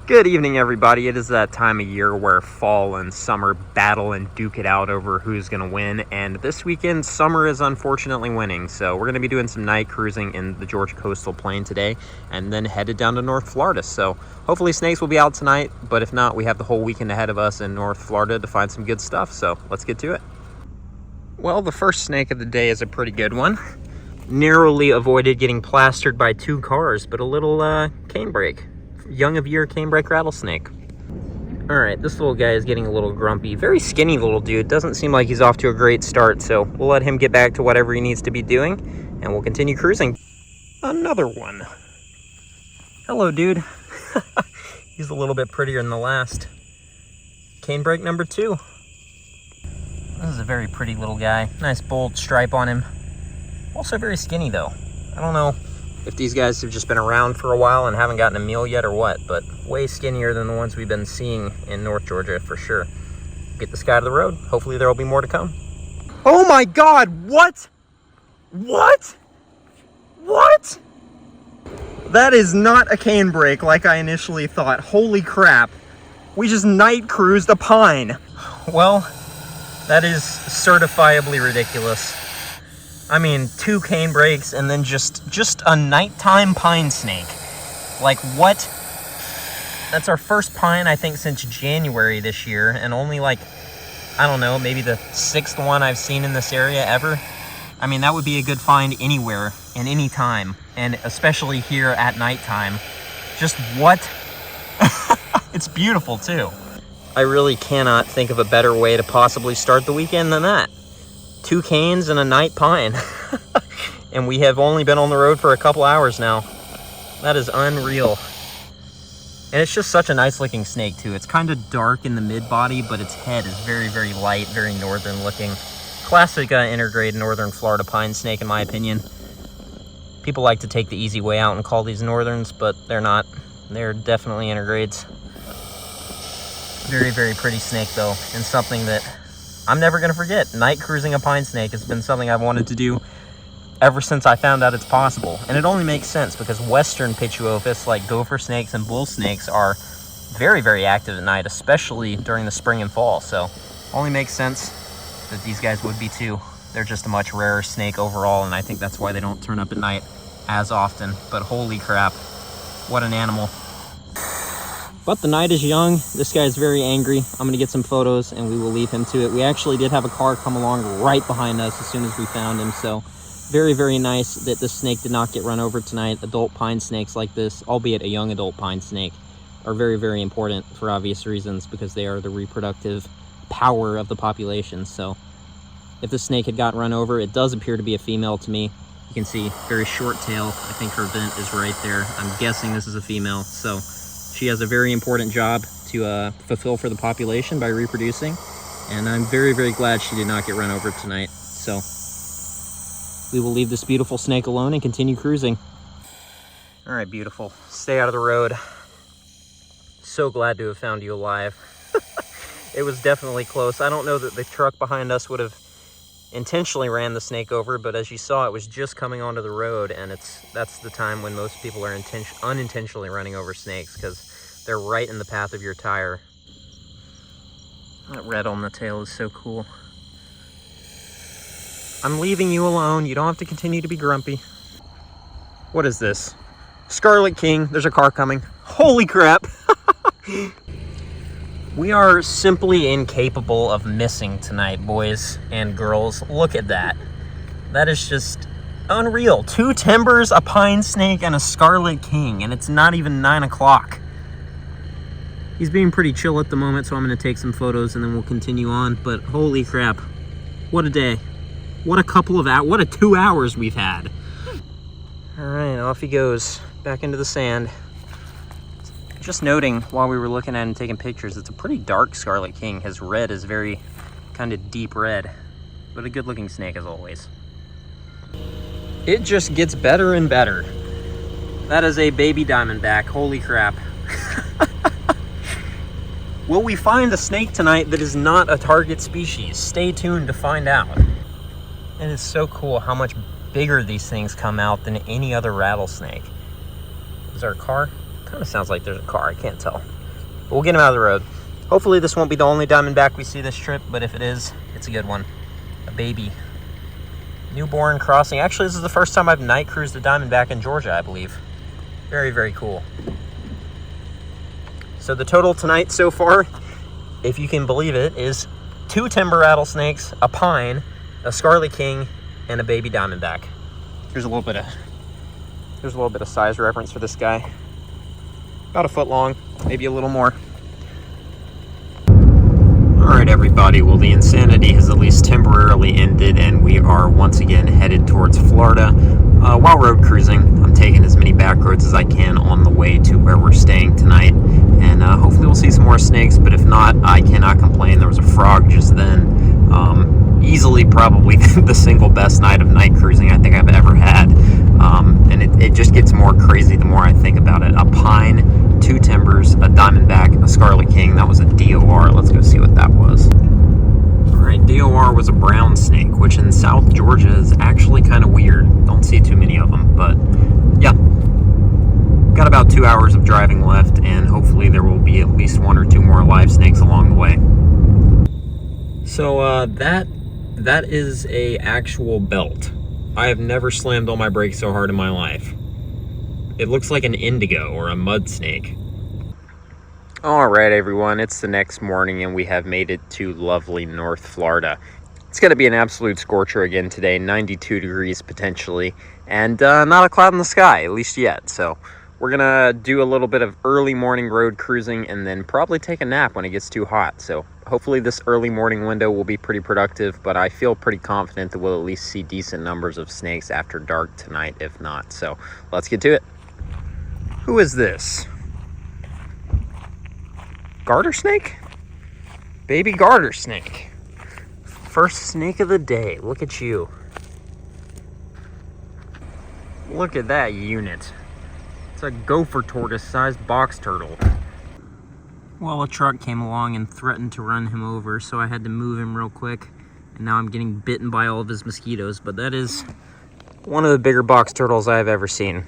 Good evening, everybody. It is that time of year where fall and summer battle and duke it out over who's going to win. And this weekend, summer is unfortunately winning. So we're going to be doing some night cruising in the Georgia coastal plain today and then headed down to North Florida. So hopefully snakes will be out tonight. But if not, we have the whole weekend ahead of us in North Florida to find some good stuff. So let's get to it. Well, the first snake of the day is a pretty good one. Narrowly avoided getting plastered by two cars, but a little canebrake. Young of year canebrake rattlesnake. All right, this little guy is getting a little grumpy. Very skinny little dude. Doesn't seem like he's off to a great start, so we'll let him get back to whatever he needs to be doing, and we'll continue cruising. Another one. Hello, dude. He's a little bit prettier than the last. Canebrake number 2. This is a very pretty little guy. Nice bold stripe on him. Also very skinny, though. I don't know if these guys have just been around for a while and haven't gotten a meal yet or what, but way skinnier than the ones we've been seeing in North Georgia for sure. Get this guy to the road. Hopefully there will be more to come. Oh my God, what? What? What? That is not a canebrake like I initially thought. Holy crap. We just night cruised a pine. Well, that is certifiably ridiculous. I mean, 2 canebrakes and then just a nighttime pine snake. Like, what? That's our first pine, I think, since January this year, and only like, I don't know, maybe the 6th one I've seen in this area ever. I mean, that would be a good find anywhere, in any time, and especially here at nighttime. Just what? It's beautiful, too. I really cannot think of a better way to possibly start the weekend than that. 2 canes and a night pine. And we have only been on the road for a couple hours now. That is unreal. And it's just such a nice looking snake too. It's kind of dark in the mid body, but its head is very, very light, very northern looking. Classic intergrade northern Florida pine snake in my opinion. People like to take the easy way out and call these northerns, but they're not. They're definitely intergrades. Very, very pretty snake though, and something that I'm never going to forget. Night cruising a pine snake has been something I've wanted to do ever since I found out it's possible. And it only makes sense because western pituophis like gopher snakes and bull snakes are very, very active at night, especially during the spring and fall. So only makes sense that these guys would be too. They're just a much rarer snake overall, and I think that's why they don't turn up at night as often. But holy crap, what an animal. But the night is young. This guy is very angry. I'm going to get some photos and we will leave him to it. We actually did have a car come along right behind us as soon as we found him. So very, very nice that this snake did not get run over tonight. Adult pine snakes like this, albeit a young adult pine snake, are very, very important for obvious reasons because they are the reproductive power of the population. So if the snake had got run over, it does appear to be a female to me. You can see very short tail. I think her vent is right there. I'm guessing this is a female. So she has a very important job to fulfill for the population by reproducing, and I'm very, very glad she did not get run over tonight. So we will leave this beautiful snake alone and continue cruising. All right, beautiful. Stay out of the road. So glad to have found you alive. It was definitely close. I don't know that the truck behind us would have intentionally ran the snake over, but as you saw, it was just coming onto the road, and that's the time when most people are unintentionally running over snakes because they're right in the path of your tire. That red on the tail is so cool. I'm leaving you alone. You don't have to continue to be grumpy. What is this? Scarlet King. There's a car coming. Holy crap. We are simply incapable of missing tonight, boys and girls. Look at that. That is just unreal. 2 timbers, a pine snake, and a Scarlet King, and it's not even 9 o'clock. He's being pretty chill at the moment, so I'm going to take some photos and then we'll continue on. But holy crap, what a day. What a couple of hours, what a 2 hours we've had. All right, off he goes, back into the sand. Just noting while we were looking at and taking pictures, it's a pretty dark Scarlet King. His red is very kind of deep red, but a good looking snake as always. It just gets better and better. That is a baby diamondback, holy crap. Will we find a snake tonight that is not a target species? Stay tuned to find out. It is so cool how much bigger these things come out than any other rattlesnake. Is there a car? Kind of sounds like there's a car, I can't tell. But we'll get him out of the road. Hopefully this won't be the only Diamondback we see this trip, but if it is, it's a good one. A baby. Newborn crossing. Actually, this is the first time I've night cruised a Diamondback in Georgia, I believe. Very, very cool. So the total tonight so far, if you can believe it, is 2 timber rattlesnakes, a pine, a scarlet king, and a baby Diamondback. Here's a little bit of size reference for this guy. About a foot long, maybe a little more. Alright everybody, well the insanity has at least temporarily ended and we are once again headed towards Florida. While road cruising, I'm taking as many back roads as I can on the way to where we're staying tonight. And hopefully we'll see some more snakes, but if not, I cannot complain. There was a frog just then. Easily probably the single best night of night cruising I think I've ever had. And it just gets more crazy the more I think about it. A pine, 2 timbers, a Diamondback, a scarlet king. That was a DOR. Let's go see what that was. Alright, DOR was a brown snake, which in South Georgia is actually kind of weird. Don't see too many of them, but yeah. Got about 2 hours of driving left, and hopefully there will be at least 1 or 2 more live snakes along the way. So that is a actual belt. I have never slammed on my brakes so hard in my life. It looks like an indigo or a mud snake. Alright everyone, it's the next morning and we have made it to lovely North Florida. It's going to be an absolute scorcher again today, 92 degrees potentially, and not a cloud in the sky, at least yet. So we're going to do a little bit of early morning road cruising and then probably take a nap when it gets too hot. So hopefully this early morning window will be pretty productive, but I feel pretty confident that we'll at least see decent numbers of snakes after dark tonight, if not. So let's get to it. Who is this? Garter snake? Baby garter snake. First snake of the day. Look at you. Look at that unit. It's a gopher tortoise-sized box turtle. Well, a truck came along and threatened to run him over, so I had to move him real quick. And now I'm getting bitten by all of his mosquitoes, but that is one of the bigger box turtles I've ever seen.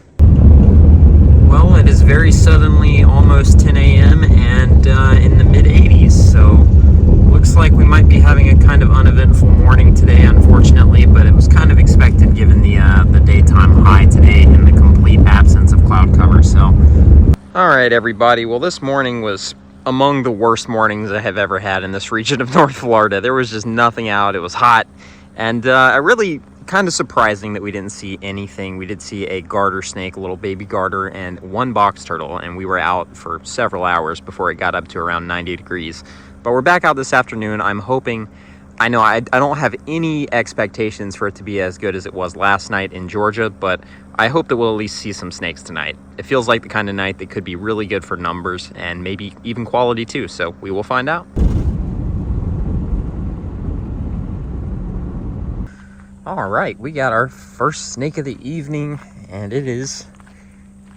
Well, it is very suddenly almost 10 a.m. and in the mid-80s, so looks like we might be having a kind of uneventful morning today, unfortunately, but it was kind of expected given the daytime high today and the complete absence of cloud cover. So, all right, everybody. Well, this morning was among the worst mornings I have ever had in this region of North Florida. There was just nothing out. It was hot, and really kind of surprising that we didn't see anything. We did see a garter snake, a little baby garter, and 1 box turtle, and we were out for several hours before it got up to around 90 degrees. But we're back out this afternoon. I'm hoping, I know I don't have any expectations for it to be as good as it was last night in Georgia, but I hope that we'll at least see some snakes tonight. It feels like the kind of night that could be really good for numbers and maybe even quality too, so we will find out. All right, we got our first snake of the evening, and it is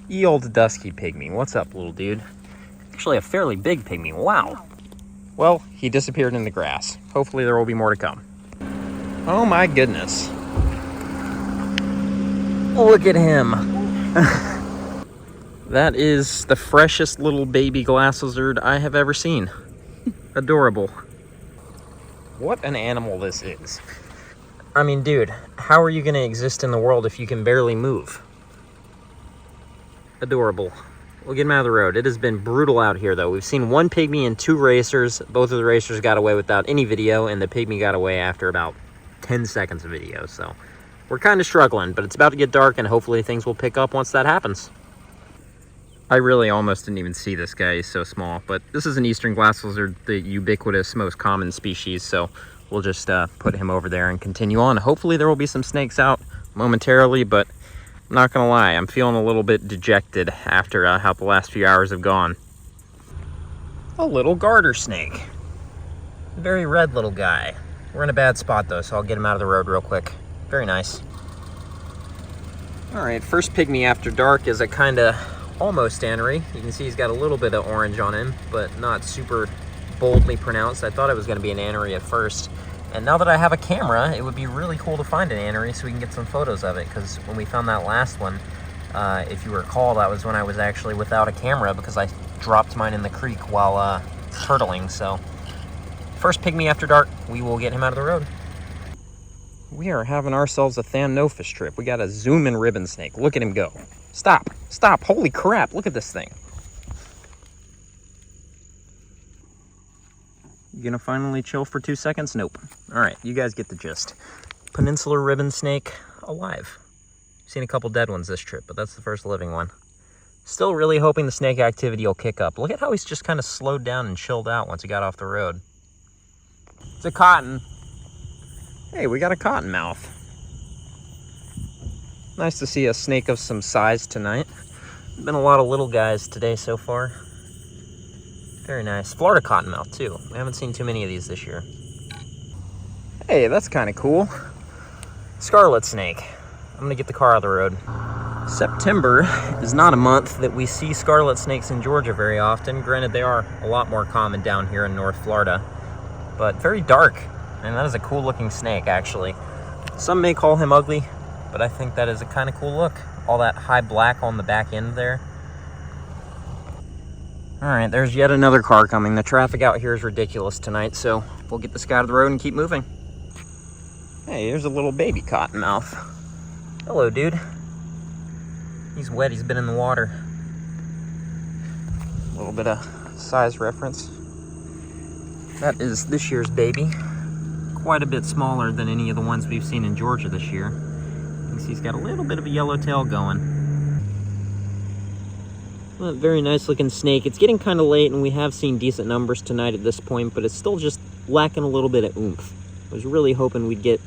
ye old dusky pygmy. What's up, little dude? Actually, a fairly big pygmy. Wow. Well, he disappeared in the grass. Hopefully there will be more to come. Oh my goodness. Look at him. That is the freshest little baby glass lizard I have ever seen. Adorable. What an animal this is. I mean, dude, how are you going to exist in the world if you can barely move? Adorable. We'll get him out of the road. It has been brutal out here, though. We've seen 1 pygmy and 2 racers. Both of the racers got away without any video, and the pygmy got away after about 10 seconds of video. So we're kind of struggling, but it's about to get dark, and hopefully things will pick up once that happens. I really almost didn't even see this guy. He's so small, but this is an eastern glass lizard, the ubiquitous, most common species, so we'll just put him over there and continue on. Hopefully there will be some snakes out momentarily, but I'm not gonna lie, I'm feeling a little bit dejected after how the last few hours have gone. A little garter snake. A very red little guy. We're in a bad spot though, so I'll get him out of the road real quick. Very nice. All right, first pygmy after dark is a kind of almost tannery. You can see he's got a little bit of orange on him, but not super boldly pronounced. I thought it was going to be an anery at first, and now that I have a camera, it would be really cool to find an anery so we can get some photos of it, because when we found that last one, if you recall, that was when I was actually without a camera because I dropped mine in the creek while turtling, so first pygmy after dark, we will get him out of the road. We are having ourselves a Thamnophis trip. We got a zoom-in ribbon snake. Look at him go. Stop, stop, holy crap, look at this thing. You gonna finally chill for 2 seconds? Nope. All right, you guys get the gist. Peninsular ribbon snake alive. Seen a couple dead ones this trip, but that's the first living one. Still really hoping the snake activity will kick up. Look at how he's just kind of slowed down and chilled out once he got off the road. It's a cotton. Hey, we got a cottonmouth. Nice to see a snake of some size tonight. Been a lot of little guys today so far. Very nice. Florida cottonmouth too. We haven't seen too many of these this year. Hey, that's kind of cool. Scarlet snake. I'm gonna get the car out of the road. September is not a month that we see scarlet snakes in Georgia very often. Granted, they are a lot more common down here in North Florida, but very dark. And that is a cool looking snake, actually. Some may call him ugly, but I think that is a kind of cool look. All that high black on the back end there. All right, there's yet another car coming. The traffic out here is ridiculous tonight, so we'll get this guy out of the road and keep moving. Hey, here's a little baby cottonmouth. Hello, dude. He's wet, he's been in the water. A little bit of size reference. That is this year's baby. Quite a bit smaller than any of the ones we've seen in Georgia this year. You can see he's got a little bit of a yellow tail going. Well, a very nice looking snake. It's getting kind of late and we have seen decent numbers tonight at this point, but it's still just lacking a little bit of oomph. I was really hoping we'd get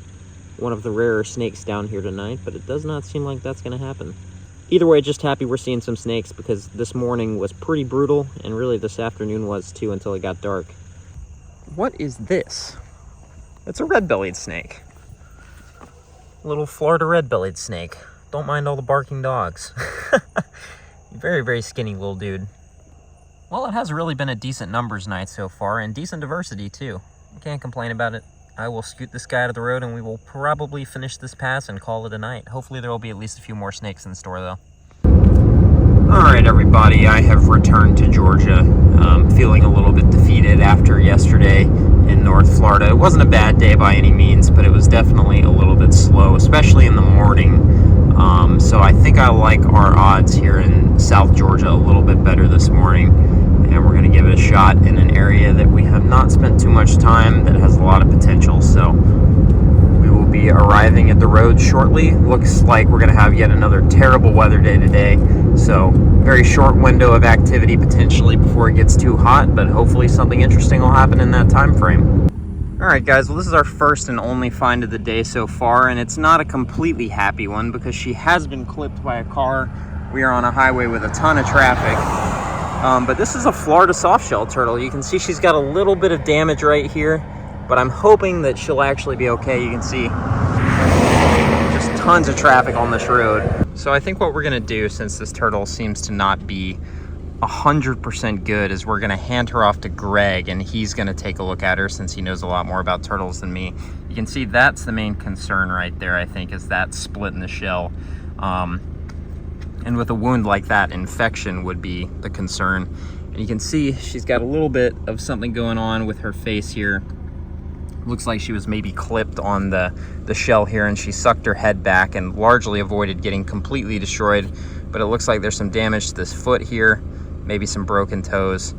one of the rarer snakes down here tonight, but it does not seem like that's going to happen. Either way, just happy we're seeing some snakes because this morning was pretty brutal, and really this afternoon was too until it got dark. What is this? It's a red-bellied snake. Little Florida red-bellied snake. Don't mind all the barking dogs. Very, very skinny little dude. Well, it has really been a decent numbers night so far, and decent diversity too. Can't complain about it. I will scoot this guy out of the road and we will probably finish this pass and call it a night. Hopefully there will be at least a few more snakes in store though. All right, everybody, I have returned to Georgia. Feeling a little bit defeated after yesterday in North Florida. It wasn't a bad day by any means, but it was definitely a little bit slow, especially in the morning. So I think I like our odds here in South Georgia a little bit better this morning. And we're going to give it a shot in an area that we have not spent too much time that has a lot of potential. So we will be arriving at the road shortly. Looks like we're going to have yet another terrible weather day today. So very short window of activity potentially before it gets too hot, but hopefully something interesting will happen in that time frame. All right, guys, well, this is our first and only find of the day so far, and it's not a completely happy one because she has been clipped by a car. We are on a highway with a ton of traffic. But this is a Florida softshell turtle. You can see she's got a little bit of damage right here, but I'm hoping that she'll actually be okay. You can see just tons of traffic on this road. So I think what we're gonna do, since this turtle seems to not be 100% good, is we're gonna hand her off to Greg and he's gonna take a look at her since he knows a lot more about turtles than me. You can see that's the main concern right there, I think, is that split in the shell. And with a wound like that, infection would be the concern. And you can see she's got a little bit of something going on with her face here. Looks like she was maybe clipped on the shell here and she sucked her head back and largely avoided getting completely destroyed. But it looks like there's some damage to this foot here, maybe some broken toes.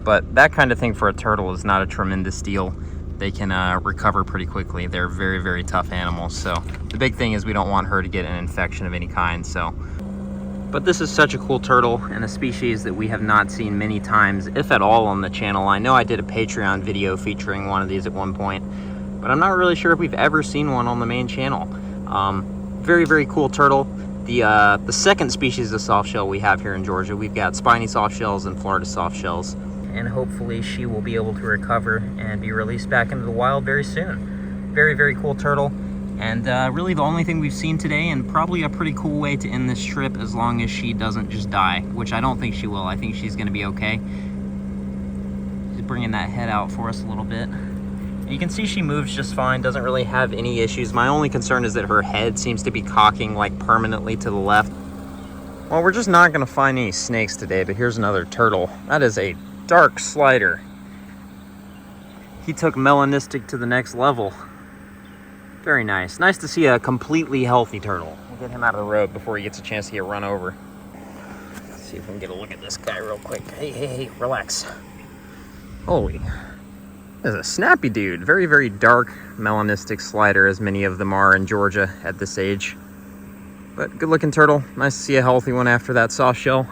But that kind of thing for a turtle is not a tremendous deal. They can recover pretty quickly. They're very, very tough animals. So the big thing is we don't want her to get an infection of any kind. But this is such a cool turtle and a species that we have not seen many times, if at all, on the channel. I know I did a Patreon video featuring one of these at one point, but I'm not really sure if we've ever seen one on the main channel. Very, very cool turtle. The second species of softshell we have here in Georgia, we've got spiny softshells and Florida softshells. And hopefully she will be able to recover and be released back into the wild very soon. Very, very cool turtle. And really the only thing we've seen today, and probably a pretty cool way to end this trip as long as she doesn't just die, which I don't think she will. I think she's gonna be okay. She's bringing that head out for us a little bit. And you can see she moves just fine, doesn't really have any issues. My only concern is that her head seems to be cocking like permanently to the left. Well, we're just not going to find any snakes today, but here's another turtle. That is a dark slider. He took melanistic to the next level. Very nice. Nice to see a completely healthy turtle. We'll get him out of the road before he gets a chance to get run over. Let's see if we can get a look at this guy real quick. Hey, relax. Holy. This is a snappy dude. Very, very dark melanistic slider, as many of them are in Georgia at this age. But good looking turtle. Nice to see a healthy one after that soft shell.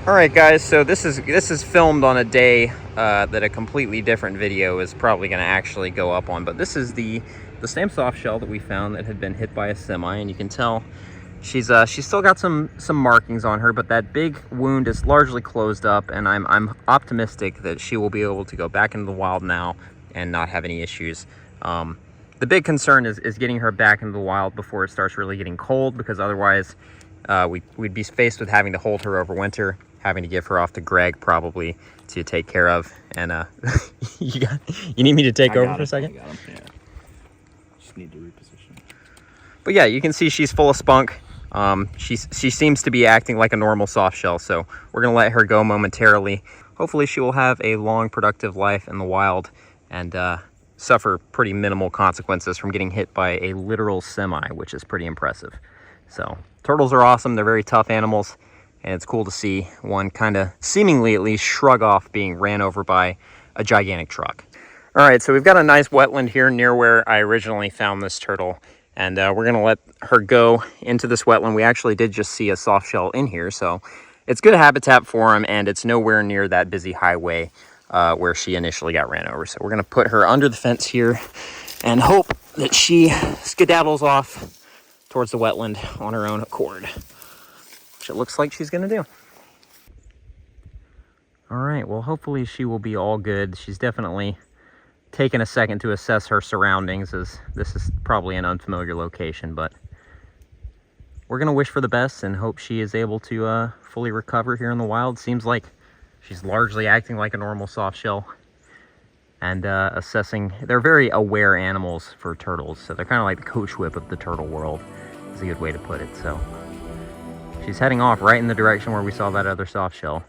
All right, guys, so this is filmed on a day that a completely different video is probably going to actually go up on. But this is the same soft shell that we found that had been hit by a semi, and you can tell she's still got some markings on her, but that big wound is largely closed up, and I'm optimistic that she will be able to go back into the wild now and not have any issues. The big concern is getting her back into the wild before it starts really getting cold, because otherwise we'd be faced with having to hold her over winter, having to give her off to Greg probably to take care of. And you need me to take over for a second? I got him, yeah. Just need to reposition. But yeah, you can see she's full of spunk. She seems to be acting like a normal soft shell, so we're gonna let her go momentarily. Hopefully she will have a long, productive life in the wild and suffer pretty minimal consequences from getting hit by a literal semi, which is pretty impressive. So turtles are awesome. They're very tough animals, and it's cool to see one kind of seemingly at least shrug off being ran over by a gigantic truck. All right, so we've got a nice wetland here near where I originally found this turtle, and we're gonna let her go into this wetland. We actually did just see a soft shell in here, so it's good habitat for him, and it's nowhere near that busy highway where she initially got ran over. So we're gonna put her under the fence here and hope that she skedaddles off towards the wetland on her own accord, which it looks like she's gonna do. All right, well, hopefully she will be all good. She's definitely taken a second to assess her surroundings, as this is probably an unfamiliar location, but we're gonna wish for the best and hope she is able to fully recover here in the wild. Seems like she's largely acting like a normal soft shell and assessing. They're very aware animals for turtles, so they're kind of like the coach whip of the turtle world, is a good way to put it. So she's heading off right in the direction where we saw that other soft shell.